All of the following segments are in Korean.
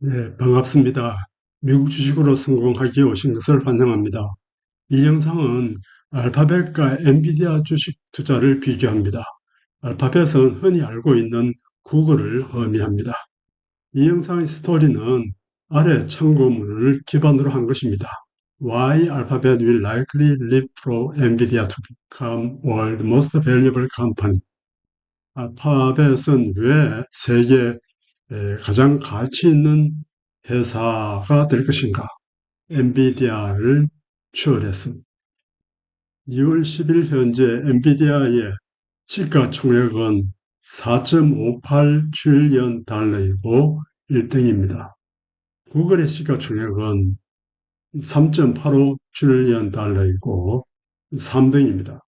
네, 반갑습니다. 미국 주식으로 성공하기에 오신 것을 환영합니다. 이 영상은 알파벳과 엔비디아 주식 투자를 비교합니다. 알파벳은 흔히 알고 있는 구글을 의미합니다. 이 영상의 스토리는 아래 참고문을 기반으로 한 것입니다. Why Alphabet will likely leapfrog NVIDIA to become world most valuable company. 알파벳은 왜 세계 가장 가치 있는 회사가 될 것인가? 엔비디아를 추월했습니다. 2월 10일 현재 엔비디아의 시가총액은 4.58 트릴리언 달러이고 1등입니다. 구글의 시가총액은 3.85 트릴리언 달러이고 3등입니다.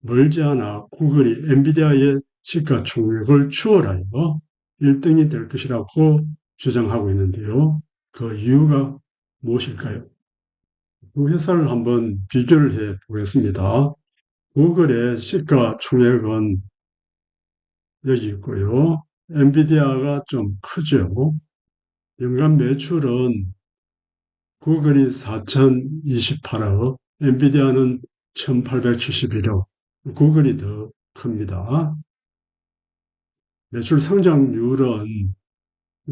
멀지 않아 구글이 엔비디아의 시가총액을 추월하여 1등이 될 것이라고 주장하고 있는데요. 그 이유가 무엇일까요? 두 회사를 한번 비교를 해 보겠습니다. 구글의 시가총액은 여기 있고요. 엔비디아가 좀 크죠. 연간 매출은 구글이 4,028억, 엔비디아는 1,871억, 구글이 더 큽니다. 매출 성장률은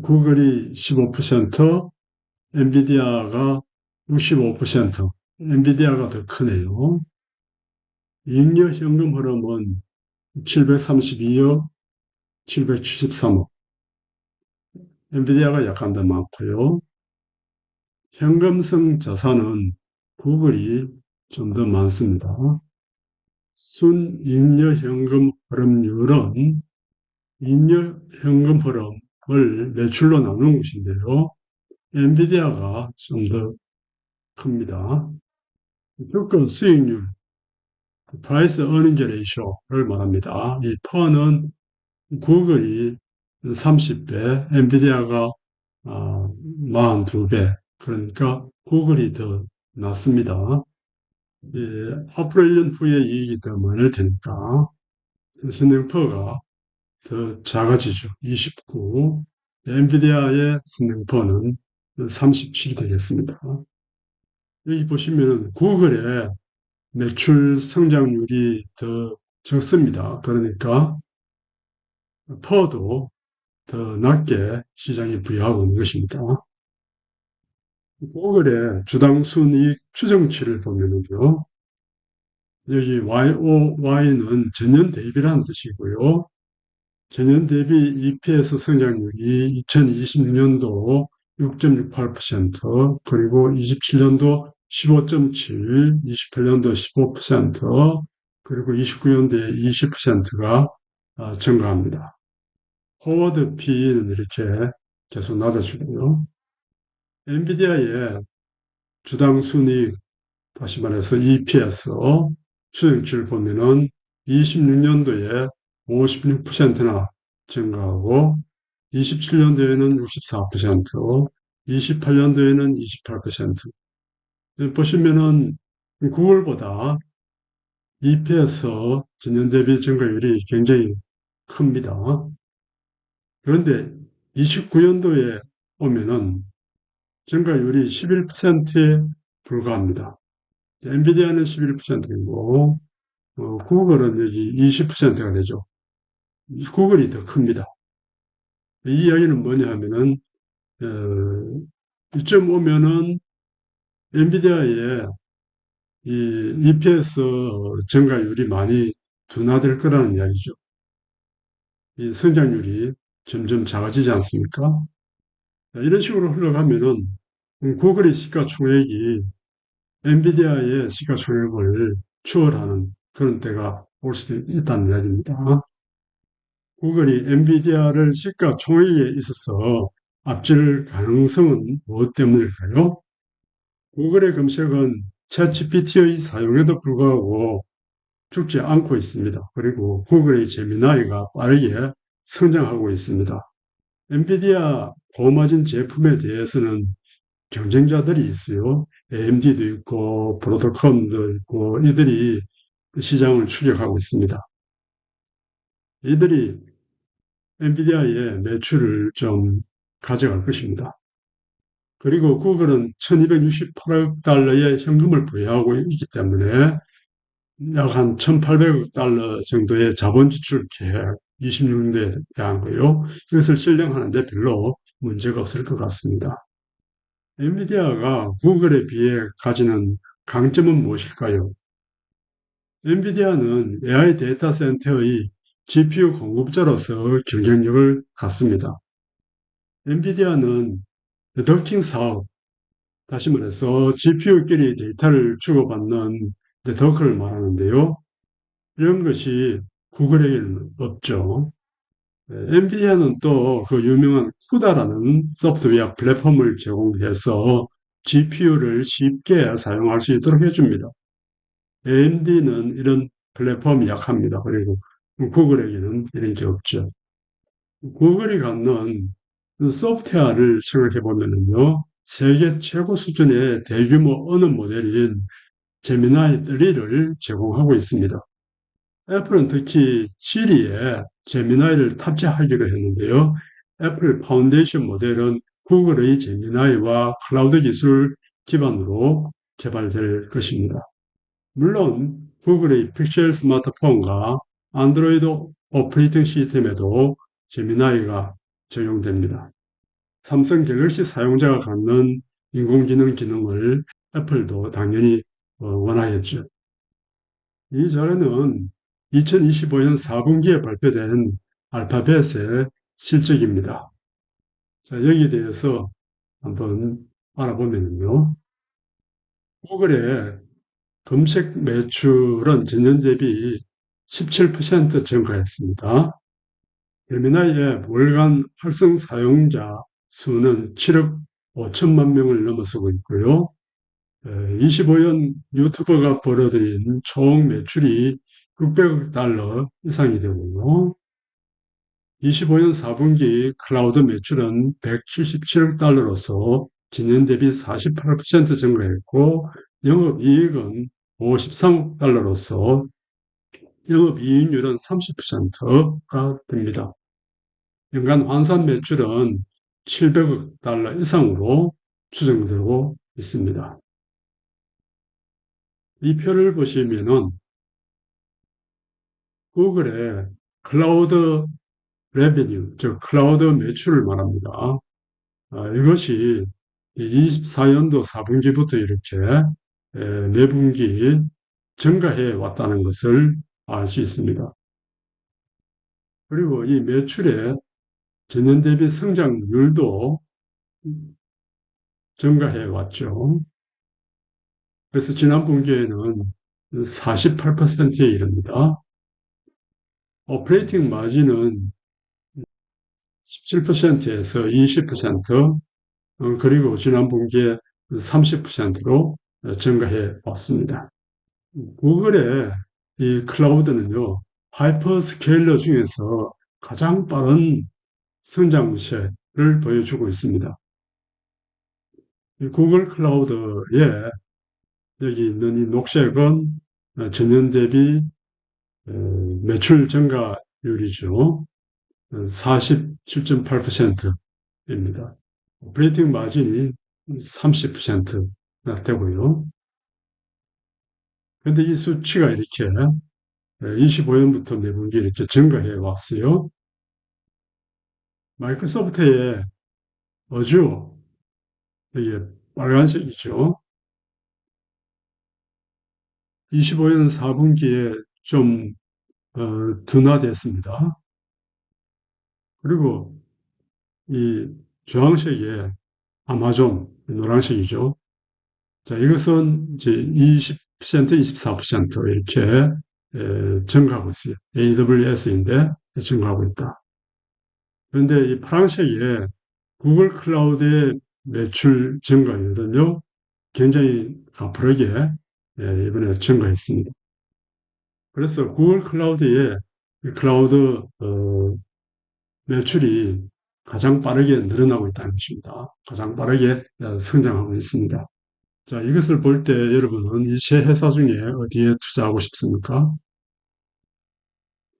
구글이 15%, 엔비디아가 65%, 엔비디아가 더 크네요. 잉여 현금 흐름은 732억, 773억, 엔비디아가 약간 더 많고요. 현금성 자산은 구글이 좀 더 많습니다. 순잉여 현금 흐름률은 잉여 현금 흐름을 매출로 나누는 것인데요. 엔비디아가 좀 더 큽니다. 주가 수익률, 프라이스 어닝 레이쇼를 말합니다. 이 퍼는 구글이 30배, 엔비디아가 42배, 그러니까 구글이 더 낫습니다. 예, 앞으로 1년 후에 이익이 더 많을 테니까 선행퍼가 더 작아지죠. 29, 엔비디아의 선행퍼는 37이 되겠습니다. 여기 보시면 구글의 매출 성장률이 더 적습니다. 그러니까 퍼도 더 낮게 시장이 부여하고 있는 것입니다. 구글의 주당 순이익 추정치를 보면요. 여기 YOY는 전년 대비라는 뜻이고요. 전년 대비 EPS 성장률이 2026년도 6.68%, 그리고 27년도 15.7, 28년도 15%, 그리고 29년도에 20%가 증가합니다. 포워드 P는 이렇게 계속 낮아지고요. 엔비디아의 주당 순이익, 다시 말해서 EPS 추정치를 보면은 26년도에 56%나 증가하고 27년도에는 64%, 28년도에는 28%. 보시면은 구글보다 EPS 전년 대비 증가율이 굉장히 큽니다. 그런데 29년도에 오면은 증가율이 11%에 불과합니다. 엔비디아는 11%이고 구글은 여기 20%가 되죠. 구글이 더 큽니다. 이 이야기는 뭐냐 하면은 이쯤 오면은 엔비디아의 이 EPS 증가율이 많이 둔화될 거라는 이야기죠. 이 성장률이 점점 작아지지 않습니까? 이런 식으로 흘러가면은 구글의 시가총액이 엔비디아의 시가총액을 추월하는 그런 때가 올 수도 있다는 이야기입니다. 구글이 엔비디아를 시가총액에 있어서 앞질 가능성은 무엇 때문일까요? 구글의 검색은 챗GPT의 사용에도 불구하고 죽지 않고 있습니다. 그리고 구글의 제미나이가 빠르게 성장하고 있습니다. 엔비디아 고마진 제품에 대해서는 경쟁자들이 있어요. AMD도 있고 브로드컴도 있고 이들이 시장을 추격하고 있습니다. 이들이 엔비디아의 매출을 좀 가져갈 것입니다. 그리고 구글은 1268억 달러의 현금을 보유하고 있기 때문에 약 한 1800억 달러 정도의 자본 지출 계획 26년도에 대한 거요. 이것을 실행하는 데 별로 문제가 없을 것 같습니다. 엔비디아가 구글에 비해 가지는 강점은 무엇일까요? 엔비디아는 AI 데이터 센터의 GPU 공급자로서 경쟁력을 갖습니다. 엔비디아는 네트워킹 사업, 다시 말해서 GPU끼리 데이터를 주고받는 네트워크를 말하는데요. 이런 것이 구글에게는 없죠. 엔비디아는 또 그 유명한 쿠다라는 소프트웨어 플랫폼을 제공해서 GPU를 쉽게 사용할 수 있도록 해줍니다. AMD는 이런 플랫폼이 약합니다. 그리고 구글에게는 이런 게 없죠. 구글이 갖는 소프트웨어를 생각해 보면요. 세계 최고 수준의 대규모 언어 모델인 제미나이 3를 제공하고 있습니다. 애플은 특히 시리에 제미나이를 탑재하기로 했는데요. 애플 파운데이션 모델은 구글의 제미나이와 클라우드 기술 기반으로 개발될 것입니다. 물론 구글의 픽셀 스마트폰과 안드로이드 오퍼레이팅 시스템에도 제미나이가 적용됩니다. 삼성 갤럭시 사용자가 갖는 인공지능 기능을 애플도 당연히 원하겠죠. 이 자료는 2025년 4분기에 발표된 알파벳의 실적입니다. 자, 여기에 대해서 한번 알아보면요. 구글의 검색 매출은 전년 대비 17% 증가했습니다. 제미나이의 월간 활성 사용자 수는 7억 5천만 명을 넘어서고 있고요. 25년 유튜버가 벌어들인 총 매출이 600억 달러 이상이 되고요. 25년 4분기 클라우드 매출은 177억 달러로서 전년 대비 48% 증가했고 영업이익은 53억 달러로서 영업이익률은 30%가 됩니다. 연간 환산 매출은 700억 달러 이상으로 추정되고 있습니다. 이 표를 보시면은 구글의 클라우드 레베뉴, 즉 클라우드 매출을 말합니다. 이것이 24년도 4분기부터 이렇게 매분기 증가해 왔다는 것을 알 수 있습니다. 그리고 이 매출의 전년 대비 성장률도 증가해 왔죠. 그래서 지난 분기에는 48%에 이릅니다. 오퍼레이팅 마진은 17%에서 20%, 그리고 지난 분기에 30%로 증가해 왔습니다. 구글의 이 클라우드는요, 하이퍼스케일러 중에서 가장 빠른 성장세를 보여주고 있습니다. 이 구글 클라우드에 여기 있는 이 녹색은 전년 대비 매출 증가율이죠. 47.8%입니다. 오퍼레이팅 마진이 30%가 되고요. 그런데 이 수치가 이렇게 25년부터 매분기 이렇게 증가해 왔어요. 마이크로소프트의 어주어, 이게 빨간색이죠. 25년 4분기에 좀 둔화됐습니다. 그리고 이 주황색이 아마존, 노란색이죠. 자, 이것은 이제 20%, 24% 이렇게 증가하고 있어요. AWS인데 증가하고 있다. 그런데 이 파란색에 구글 클라우드의 매출 증가율은요, 굉장히 가파르게 이번에 증가했습니다. 그래서 구글 클라우드의 클라우드 매출이 가장 빠르게 늘어나고 있다는 것입니다. 가장 빠르게 성장하고 있습니다. 자, 이것을 볼 때 여러분은 이 세 회사 중에 어디에 투자하고 싶습니까?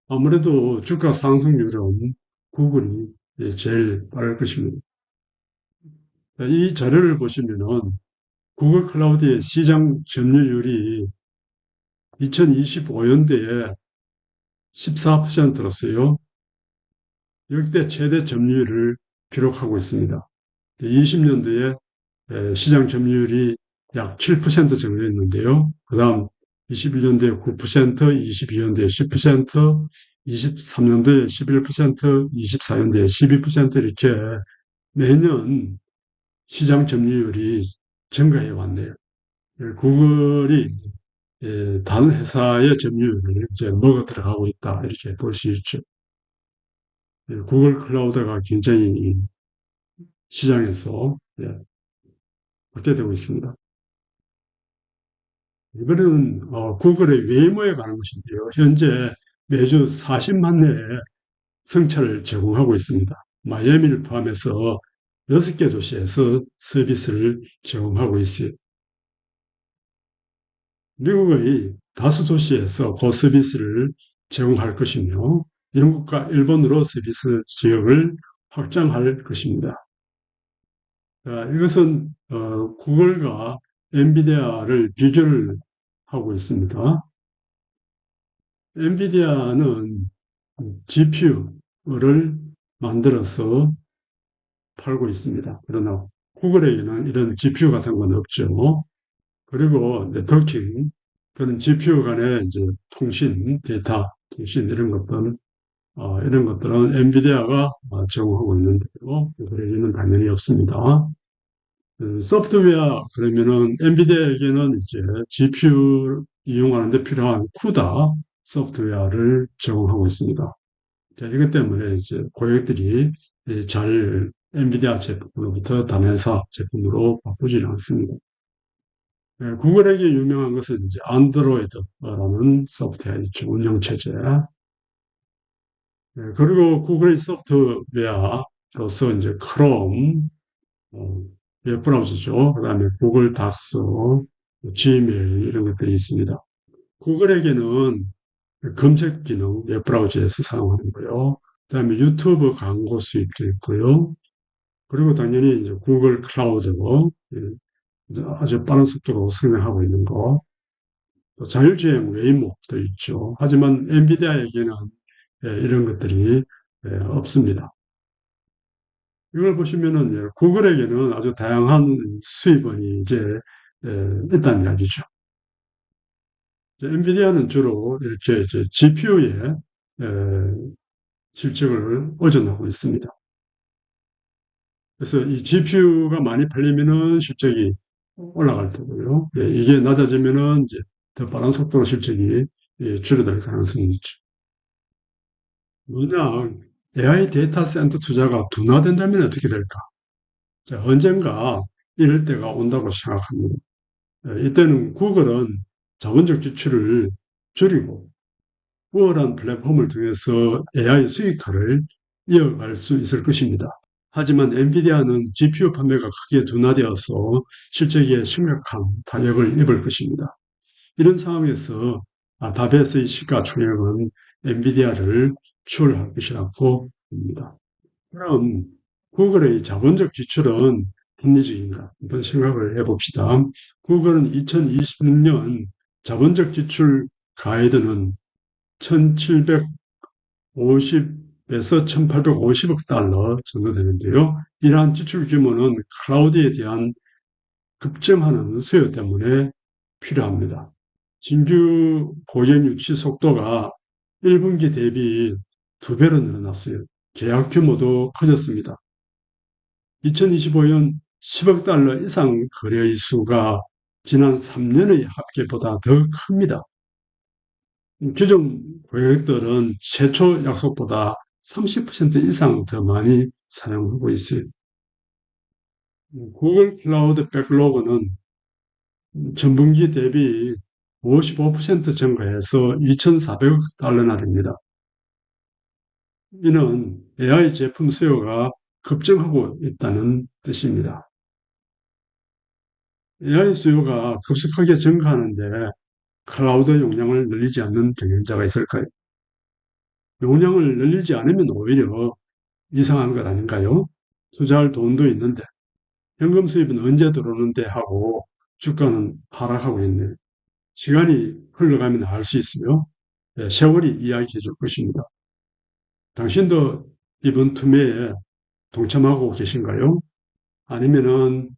아무래도 주가 상승률은 구글이 제일 빠를 것입니다. 이 자료를 보시면은 구글 클라우드의 시장 점유율이 2025년도에 14%로서요. 역대 최대 점유율을 기록하고 있습니다. 20년도에 시장 점유율이 약 7% 정도였는데요. 그 다음 21년도에 9%, 22년도에 10%, 23년도에 11%, 24년도에 12% 이렇게 매년 시장 점유율이 증가해 왔네요. 구글이 다른 회사의 점유율을 이제 먹어 들어가고 있다 이렇게 볼 수 있죠. 구글 클라우드가 굉장히 시장에서 확대되고 있습니다. 이번에는 구글의 웨이모에 관한 것인데요. 현재 매주 40만 회의 승차를 제공하고 있습니다. 마이애미를 포함해서 6개 도시에서 서비스를 제공하고 있어요. 미국의 다수 도시에서 그 서비스를 제공할 것이며 영국과 일본으로 서비스 지역을 확장할 것입니다. 이것은 구글과 엔비디아를 비교를 하고 있습니다. 엔비디아는 GPU를 만들어서 팔고 있습니다. 그러나 구글에게는 이런 GPU 같은 건 없죠. 그리고 네트워킹, 그런 GPU 간의 이제 통신, 데이터, 통신 이런 것들은 엔비디아가 제공하고 있는데요. 구글에게는 당연히 없습니다. 소프트웨어 그러면은 엔비디아에게는 이제 GPU 이용하는 데 필요한 쿠다 소프트웨어를 제공하고 있습니다. 자, 이것 때문에 이제 고객들이 잘 엔비디아 제품으로부터 다른 회사 제품으로 바꾸지는 않습니다. 구글에게 유명한 것은 이제 안드로이드라는 소프트웨어 있죠. 운영체제. 그리고 구글의 소프트웨어로서 이제 크롬, 어, 웹브라우저죠. 그 다음에 구글 닥스, 지메일 이런 것들이 있습니다. 구글에게는 검색 기능 웹브라우저에서 사용하는 거요. 그 다음에 유튜브 광고 수입도 있고요. 그리고 당연히 이제 구글 클라우드, 아주 빠른 속도로 성장하고 있는 거. 또 자율주행 웨이모도 있죠. 하지만 엔비디아에게는 이런 것들이 없습니다. 이걸 보시면은 구글에게는 아주 다양한 수입원이 이제 있다는 이야기죠. 엔비디아는 주로 이렇게 이제 GPU에 실적을 얻어내고 있습니다. 그래서 이 GPU가 많이 팔리면은 실적이 올라갈 테고요. 이게 낮아지면은 이제 더 빠른 속도로 실적이 줄어들 가능성이 있죠. 만약 AI 데이터 센터 투자가 둔화된다면 어떻게 될까? 자, 언젠가 이럴 때가 온다고 생각합니다. 이때는 구글은 자본적 지출을 줄이고 우월한 플랫폼을 통해서 AI 수익화를 이어갈 수 있을 것입니다. 하지만 엔비디아는 GPU 판매가 크게 둔화되어서 실적에 심각한 타격을 입을 것입니다. 이런 상황에서 다베스의 시가총액은 엔비디아를 추월할 것이라고 봅니다. 그럼 구글의 자본적 지출은 합리적인가? 한번 생각을 해봅시다. 구글은 2026년 자본적 지출 가이드는 1750에서 1850억 달러 정도 되는데요. 이러한 지출 규모는 클라우드에 대한 급증하는 수요 때문에 필요합니다. 신규 고객 유치 속도가 1분기 대비 2배로 늘어났어요. 계약 규모도 커졌습니다. 2025년 10억 달러 이상 거래의 수가 지난 3년의 합계보다 더 큽니다. 기존 고객들은 최초 약속보다 30% 이상 더 많이 사용하고 있어요. 구글 클라우드 백로그는 전분기 대비 55% 증가해서 2,400억 달러나 됩니다. 이는 AI 제품 수요가 급증하고 있다는 뜻입니다. AI 수요가 급속하게 증가하는데 클라우드 용량을 늘리지 않는 경영자가 있을까요? 용량을 늘리지 않으면 오히려 이상한 것 아닌가요? 투자할 돈도 있는데 현금 수입은 언제 들어오는데 하고 주가는 하락하고 있네요. 시간이 흘러가면 알 수 있으며 세월이 이야기해 줄 것입니다. 당신도 이번 투매에 동참하고 계신가요? 아니면은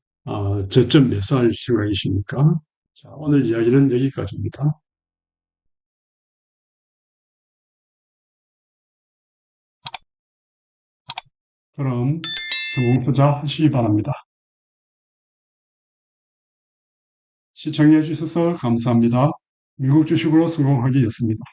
저점 매수할 생각이십니까? 자, 오늘 이야기는 여기까지입니다. 그럼 성공 투자하시기 바랍니다. 시청해 주셔서 감사합니다. 미국 주식으로 성공하기였습니다.